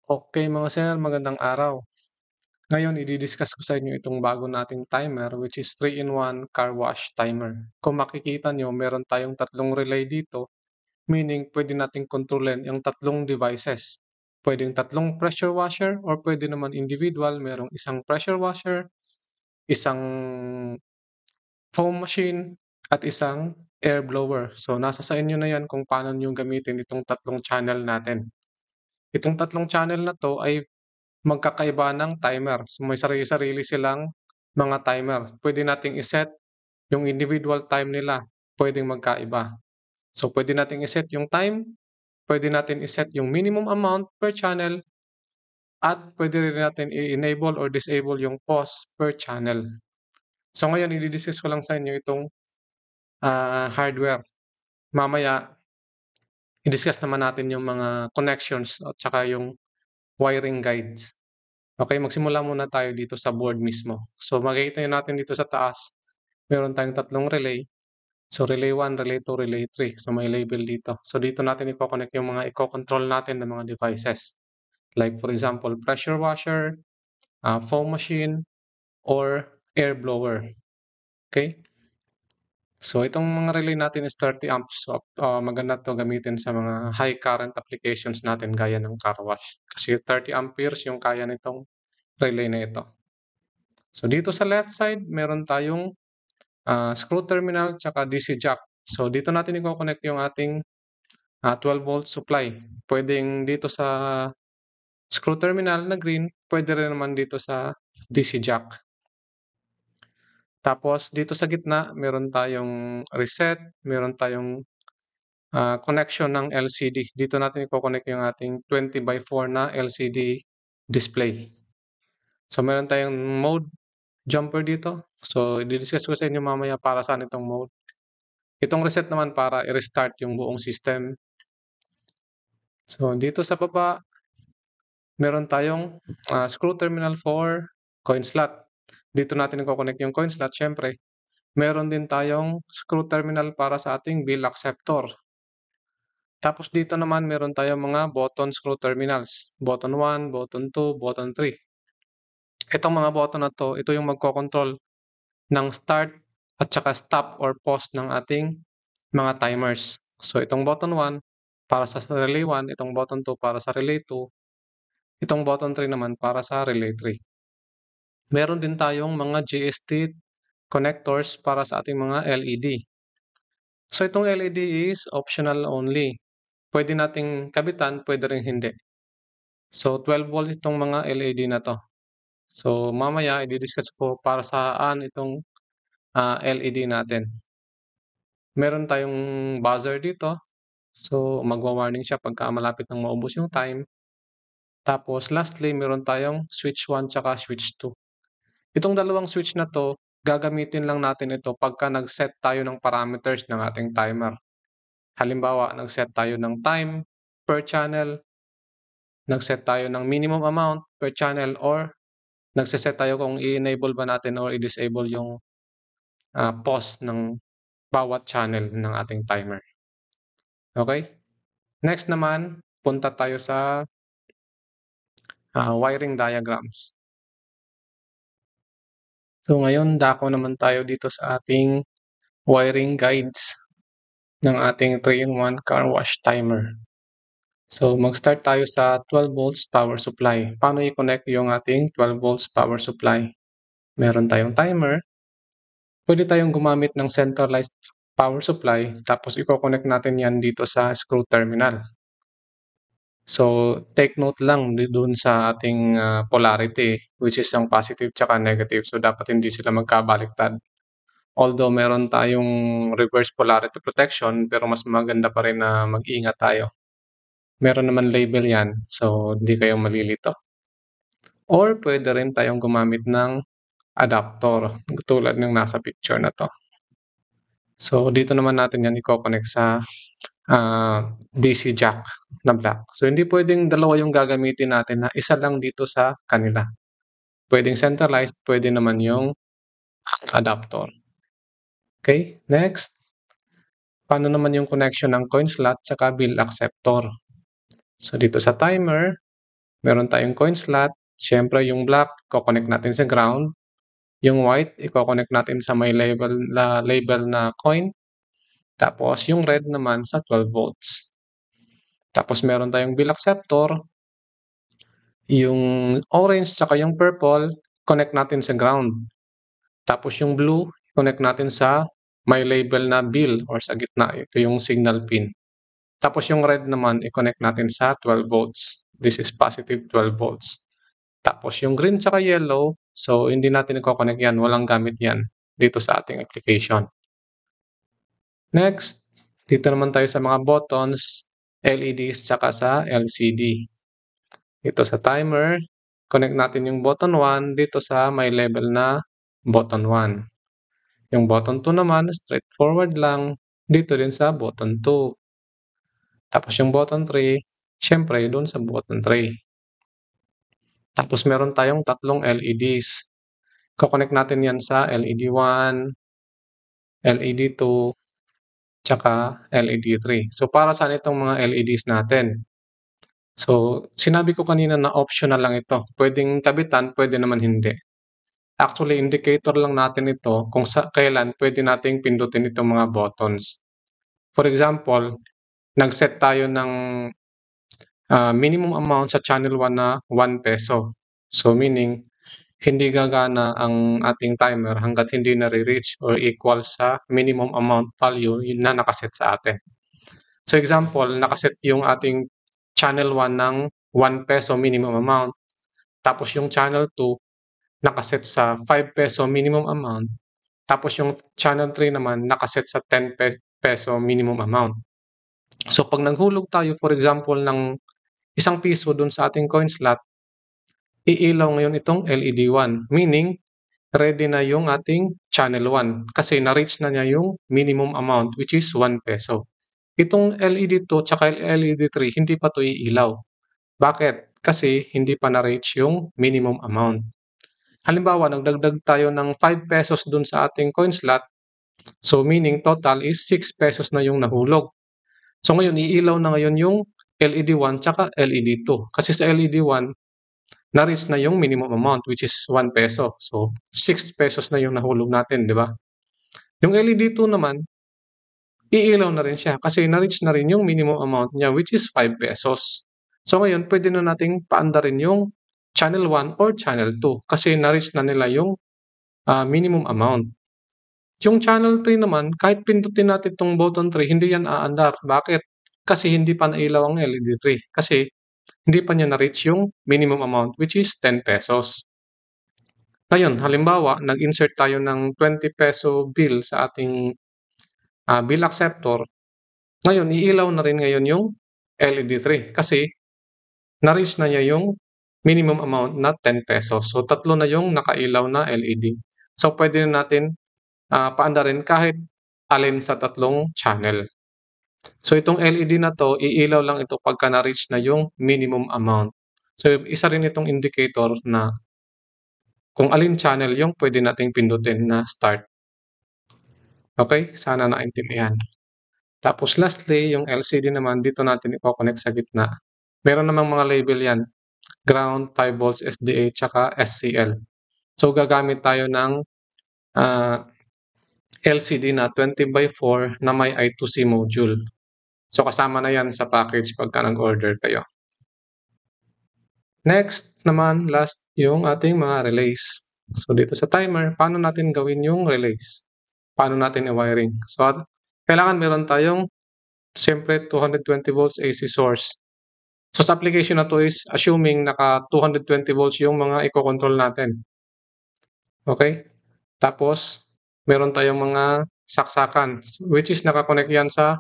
Okay mga sir, magandang araw. Ngayon i-di-discuss ko sa inyo itong bago nating timer which is 3-in-1 car wash timer. Kung makikita niyo meron tayong tatlong relay dito, meaning puwede nating kontrolin yung tatlong devices. Puwedeng tatlong pressure washer or puwede naman individual, merong isang pressure washer, isang foam machine, at isang air blower. So nasa sa inyo na 'yan kung paano niyo gamitin itong tatlong channel natin. Itong tatlong channel na 'to ay magkakaiba ng timer. So, may sarili-sarili silang mga timer. Puwede nating i-set yung individual time nila, puwedeng magkaiba. So, puwede nating i-set yung time, puwede natin i-set yung minimum amount per channel, at puwede rin natin i-enable or disable yung pause per channel. So, ngayon i-di-discuss ko lang sa inyo itong, hardware. Mamaya i-discuss naman natin yung mga connections at saka yung wiring guides. Okay, magsimula muna tayo dito sa board mismo. So, makikita natin dito sa taas, meron tayong tatlong relay. So, relay 1, relay 2, relay 3. So, may label dito. So, dito natin iko-connect yung mga iko-control natin na mga devices. Like for example, pressure washer, foam machine, or air blower. Okay? So, itong mga relay natin is 30 amps. So, maganda 'to gamitin sa mga high current applications natin gaya ng car wash. Kasi 30 amperes yung kaya nitong relay na ito. So, dito sa left side meron tayong, screw terminal tsaka DC jack. So, dito natin iko-connect yung ating, 12 volt supply. Puwedeng dito sa screw terminal na green, puwede rin naman dito sa DC jack. Tapos dito sa gitna meron tayong reset, meron tayong, connection ng LCD. Dito natin iko-connect yung ating 20/4 na LCD display. So, meron tayong mode jumper dito. So, i-di-discuss ko sa inyo mamaya para saan itong mode. Itong reset naman para i-restart yung buong system. So, dito sa baba, meron tayong, screw terminal for coin slot. Dito natin iko-connect yung coin slot siyempre. Meron din tayong screw terminal para sa ating bill acceptor. Tapos dito naman meron tayong mga button screw terminals, button 1, button 2, button 3. Itong mga button na 'to, ito yung magkokontrol ng start at saka stop or pause ng ating mga timers. So, itong button 1 para sa relay 1, itong button 2 para sa relay 2, itong button 3 naman para sa relay 3. Meron din tayong mga JST connectors para sa ating mga LED. So, itong LED is optional only. Puwede nating kabitan, puwede ring hindi. So, 12 volt itong mga LED na 'to. So, mamaya i-di-discuss ko para saan itong, LED natin. Meron tayong buzzer dito. So, magwa-warning siya pagka malapit ng maubos yung time. Tapos lastly, meron tayong switch 1 tsaka switch 2. Itong dalawang switch na 'to, gagamitin lang natin ito pagka nag-set tayo ng parameters ng ating timer. Halimbawa, nag-set tayo ng time per channel, nag-set tayo ng minimum amount per channel, or nagse-set tayo kung i-enable ba natin or i-disable yung, pause ng bawat channel ng ating timer. Okay. Next naman, punta tayo sa, wiring diagrams. So ngayon dako naman tayo dito sa ating wiring guides ng ating 3-in-1 car wash timer. So mag-start tayo sa 12 volts power supply. Paano i-connect yung ating 12 volts power supply? Meron tayong timer, pwede tayong gumamit ng centralized power supply tapos iko-connect natin yan dito sa screw terminal. So take note lang dun sa ating, polarity which is ang positive tsaka negative. So dapat hindi sila magkabaliktad. Although meron tayong reverse polarity protection, pero mas maganda pa rin na mag-ingat tayo. Meron naman label 'yan, so hindi kayo malilito. Or puwede rin tayong gumamit ng adapter, tulad ng nasa picture na 'to. So dito naman natin 'yan iko-connect sa, DC jack na black. So hindi puwedeng dalawa yung gagamitin natin na isa lang dito sa kanila. Puwedeng centralized, puwede naman yung adapter. Okay, next. Paano naman yung connection ng coin slot tsaka bill acceptor? So dito sa timer, Meron tayong coin slot. Siyempre yung black, iko-connect natin sa ground. Yung white, iko-connect natin sa may label na coin. Tapos yung red naman sa 12 volts. Tapos meron tayong bill acceptor. Yung orange tsaka yung purple, connect natin sa ground. Tapos yung blue, connect natin sa may label na bill or sa gitna. Ito yung signal pin. Tapos yung red naman, i-connect natin sa 12 volts. This is positive 12 volts. Tapos yung green tsaka yellow, so hindi natin i-connect yan. Walang gamit yan dito sa ating application. Next, dito naman tayo sa mga buttons, LEDs tsaka sa LCD. Dito sa timer, connect natin yung button 1 dito sa may label na button 1. Yung button 2 naman, straightforward lang dito din sa button 2. Tapos yung button 3, syempre doon sa button 3. Tapos meron tayong tatlong LEDs. Ko-connect natin yan sa LED 1, LED 2, tsaka LED 3. So para saan itong mga LEDs natin? So sinabi ko kanina na optional lang ito. Pwedeng kabitan, pwede naman hindi. Actually, indicator lang natin ito kung kailan pwede nating pindutin itong mga buttons. For example, nag-set tayo ng minimum amount sa channel 1 na 1 peso. So meaning, hindi gagana ang ating timer hanggat hindi nare-reach or equal sa minimum amount value na nakaset sa atin. So example, nakaset yung ating channel 1 ng 1 peso minimum amount. Tapos yung channel 2, nakaset sa 5 peso minimum amount. Tapos yung channel 3 naman, nakaset sa 10 peso minimum amount. So pag naghulog tayo, for example, ng ₱1 dun sa ating coin slot, iilaw ngayon itong LED 1. Meaning, ready na yung ating channel 1 kasi na-reach na niya yung minimum amount which is 1 peso. Itong LED 2 tsaka LED 3, hindi pa to iilaw. Bakit? Kasi hindi pa na-reach yung minimum amount. Halimbawa, nagdagdag tayo ng 5 pesos dun sa ating coin slot. So meaning total is 6 pesos na yung nahulog. So ngayon, iilaw na ngayon yung LED 1 tsaka LED 2. Kasi sa LED 1, na-reach na yung minimum amount which is 1 peso. So 6 pesos na yung nahulog natin, di ba? Yung LED 2 naman, iilaw na rin siya kasi na-reach na rin yung minimum amount niya which is 5 pesos. So ngayon, pwede na nating paandarin yung channel 1 or channel 2 kasi na-reach na nila yung minimum amount. Yung channel 3 naman, kahit pindutin natin itong button 3, hindi yan aandar. Bakit? Kasi hindi pa nailaw ang LED 3. Kasi hindi pa niya na-reach yung minimum amount which is 10 pesos. Ngayon, halimbawa, nag-insert tayo ng 20 peso bill sa ating bill acceptor. Ngayon, iilaw na rin ngayon yung LED 3 kasi na-reach na niya yung minimum amount na 10 pesos. So, tatlo na yung nakailaw na LED. So, pwede na natin paandarin kahit alin sa tatlong channel. So itong LED na to, iilaw lang ito pagka na-reach na yung minimum amount. So isa rin itong indicator na kung alin channel yung pwede nating pindutin na start. Okay? Sana naintindihan. Tapos lastly, yung LCD naman, dito natin i-connect sa gitna. Meron namang mga label yan. Ground, 5 volts SDA, tsaka SCL. So gagamit tayo ng LCD na 20x4 na may I2C module. So kasama na yan sa package pagka nag-order kayo. Next naman, last yung ating mga relays. So dito sa timer, paano natin gawin yung relays? Paano natin i-wiring? So kailangan meron tayong siyempre 220 volts AC source. So sa application na to is assuming naka 220 volts yung mga i-control natin. Okay? Tapos meron tayong mga saksakan which is nakakonect yan sa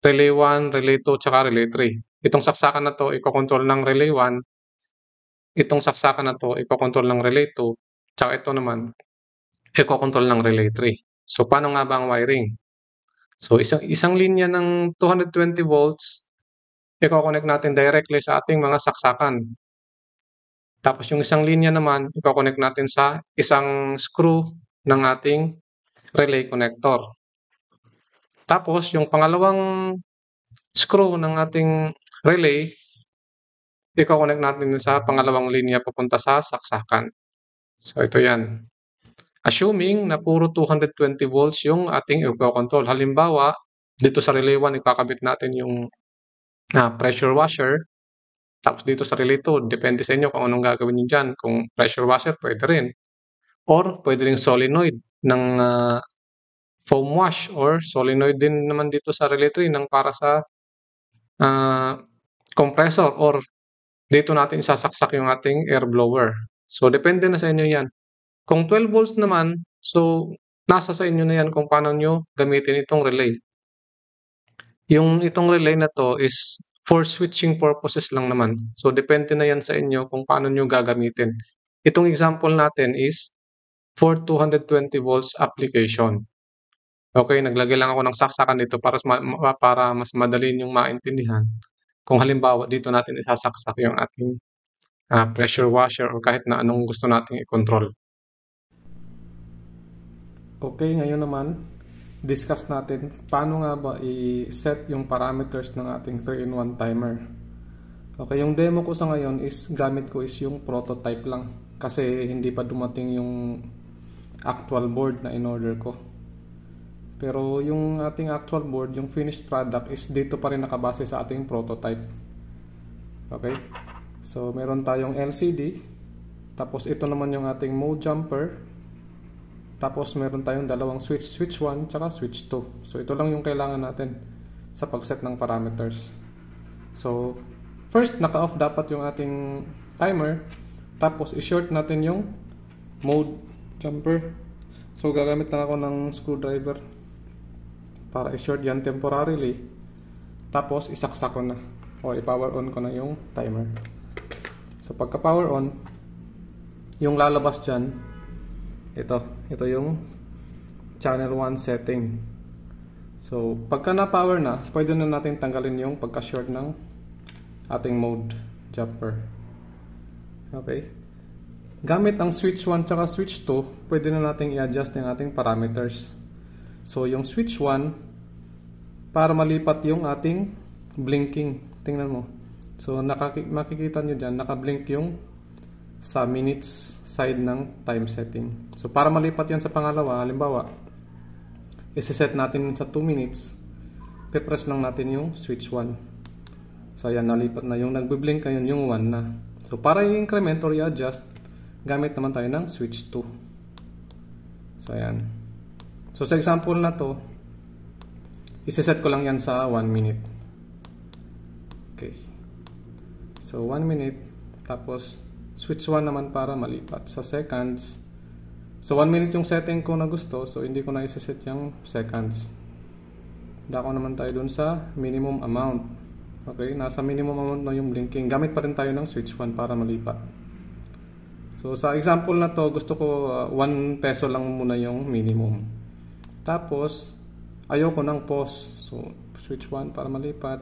relay 1, relay 2, tsaka relay 3. Itong saksakan na to, i-control ng relay 1. Itong saksakan na to, i-control ng relay 2. Tsaka ito naman, i-control ng relay 3. So, paano nga ba ang wiring? So, isang linya ng 220 volts, i-connect natin directly sa ating mga saksakan. Tapos yung isang linya naman, i-connect natin sa isang screw ng ating relay connector. Tapos yung pangalawang screw ng ating relay, i-coconnect natin sa pangalawang linya papunta sa saksakan. So ito yan. Assuming na puro 220 volts yung ating i-control. Halimbawa, dito sa relay 1, ikakabit natin yung pressure washer. Tapos dito sa relay 2, depende sa inyo kung anong gagawin nyo dyan. Kung pressure washer, pwede rin. Or pwede rin solenoid ng foam wash, or solenoid din naman dito sa relay 3 ng para sa compressor, or dito natin isasaksak yung ating air blower. So depende na sa inyo yan. Kung 12 volts naman, so nasa sa inyo na yan kung paano nyo gamitin itong relay. Yung itong relay na to is for switching purposes lang naman. So depende na yan sa inyo kung paano nyo gagamitin. Itong example natin is for 220 volts application. Okay, naglagay lang ako ng saksakan dito para mas madali yung maintindihan. Kung halimbawa dito natin isasaksak yung ating pressure washer o kahit na anong gusto nating i-control. Okay, ngayon naman, discuss natin paano nga ba i-set yung parameters ng ating 3-in-1 timer. Okay, yung demo ko sa ngayon is gamit ko is yung prototype lang kasi hindi pa dumating yung actual board na in-order ko. Pero yung ating actual board, yung finished product is dito pa rin nakabase sa ating prototype. Okay? So, meron tayong LCD. Tapos, ito naman yung ating mode jumper. Tapos, meron tayong dalawang switch. Switch 1, tsaka switch 2. So, ito lang yung kailangan natin sa pag-set ng parameters. So, first, naka-off dapat yung ating timer. Tapos, i-short natin yung mode jumper. So, gagamit lang ako ng screwdriver para i-short yan temporarily. Tapos, isaksak ko na. O, i-power on ko na yung timer. So, pagka power on, yung lalabas dyan, ito yung channel 1 setting. So, pagka na-power na, pwede na natin tanggalin yung pagka-short ng ating mode jumper. Okay? Gamit ang switch 1 tsaka switch 2, pwede na natin i-adjust yung ating parameters. So, yung switch 1, para malipat yung ating blinking. Tingnan mo. So, makikita nyo dyan, nakablink yung sa minutes side ng time setting. So, para malipat yan sa pangalawa, halimbawa, isi-set natin sa 2 minutes, pe-press lang natin yung switch 1. So, ayan, nalipat na yung nagbe-blink ngayon yung 1 na. So, para i-increment or i-adjust, gamit naman tayo ng switch 2. So, ayan. So, sa example na to, isi-set ko lang yan sa 1 minute. Okay. So, 1 minute, tapos, switch 1 naman para malipat sa seconds. So, 1 minute yung setting ko na gusto. So, hindi ko na isa-set yung seconds. Dako naman tayo dun sa minimum amount. Okay, nasa minimum amount na yung blinking. Gamit pa rin tayo ng switch 1 para malipat. So, sa example na to, gusto ko 1 peso lang muna yung minimum. Tapos, ayoko ng pause. So, switch 1 para malipat.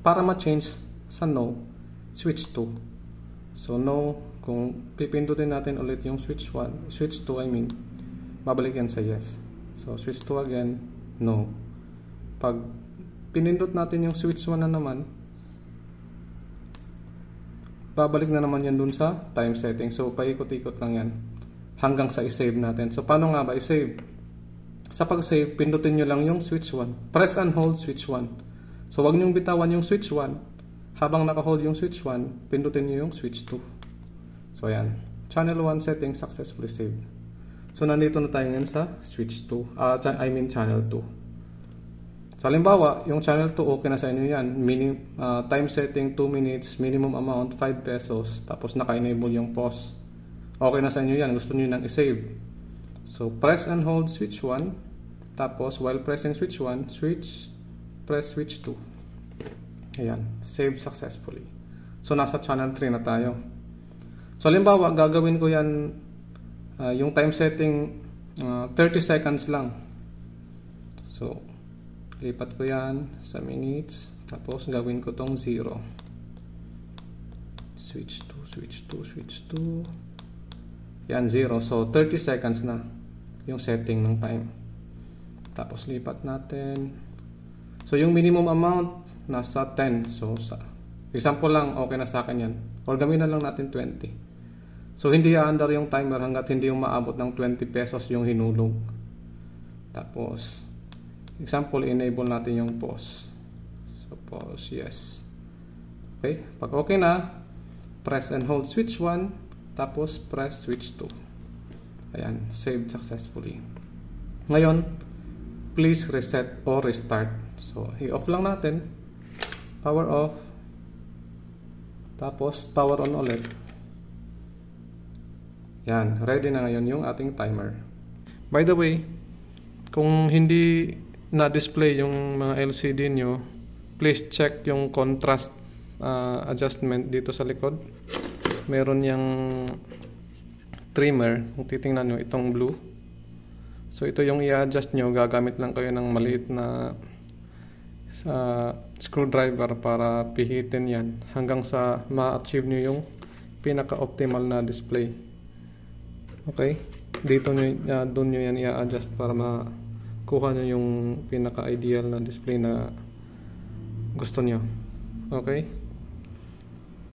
Para ma-change sa no, switch 2. So, no, kung pipindutin natin ulit yung switch 1, switch 2 I mean, babalik yan sa yes. So, switch 2 again, no. Pag pinindot natin yung switch 1 na naman, babalik na naman yan dun sa time setting. So, paikot-ikot lang yan hanggang sa i-save natin. So, paano nga ba i-save? Sa pag-save, pindutin nyo lang yung switch 1. Press and hold switch 1. So, wag nyong bitawan yung switch 1. Habang naka-hold yung switch 1, pindutin nyo yung switch 2. So, ayan. Channel 1 setting successfully saved. So, nandito na tayo ngayon sa switch 2. I mean channel 2. So, halimbawa, yung channel 2, okay na sa inyo yan. Time setting 2 minutes, minimum amount 5 pesos, tapos naka-enable yung pause. Okay na sa inyo yan. Gusto nyo nang i-save. So, press and hold switch 1. Tapos, while pressing switch 1, press switch 2. Ayan, save successfully. So, nasa channel 3 na tayo. So, halimbawa, gagawin ko yan, yung time setting, 30 seconds lang. So, lipat ko yan sa minutes. Tapos, gawin ko tong 0. Switch 2, switch 2, switch 2. Yan, 0. So, 30 seconds na yung setting ng time. Tapos, lipat natin. So, yung minimum amount, nasa 10. So, Example lang, okay na sa akin yan. Or gamitin lang natin 20. So, hindi aandar yung timer hanggat hindi yung maabot ng 20 pesos yung hinulog. Tapos, example, enable natin yung pause. So, pause, yes. Okay, pag okay na, press and hold switch 1, tapos press switch 2. Ayan, saved successfully. Ngayon, please reset or restart. So, i-off lang natin. Power off. Tapos, power on ulit. Yan, ready na ngayon yung ating timer. By the way, kung hindi na-display yung mga LCD nyo, please check yung contrast adjustment dito sa likod. Meron yung trimmer, kung titingnan nyo, itong blue. So ito yung i-adjust nyo, gagamit lang kayo ng maliit na screwdriver para pihitin yan hanggang sa ma-achieve nyo yung pinaka-optimal na display. Okay, dito nyo, doon nyo yan i-adjust para makuha nyo yung pinaka-ideal na display na gusto nyo. Okay.